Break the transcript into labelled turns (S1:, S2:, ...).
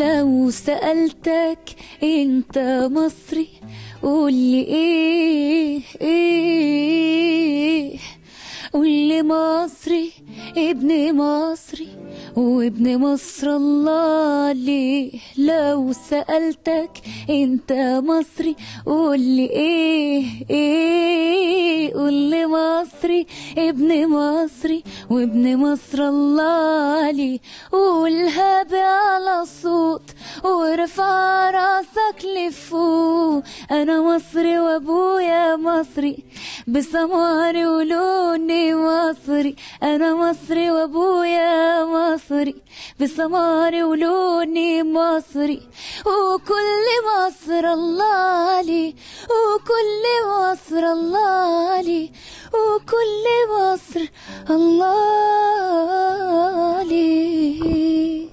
S1: لو سألتك انت مصري قولي ايه قولي مصري، ابن مصري وابن مصر الله عليه. لو سألتك انت مصري قولي ايه قولي مصري، ابن مصري وابن مصر الله عليه. قولها بأعلى صوت وارفع راسك لفوق، انا مصري وابويا مصري بسماري ولوني مصري، انا مصري وابويا مصري بسماري ولوني مصري. وكل مصر الله علي، وكل مصر الله علي، وكل مصر الله علي.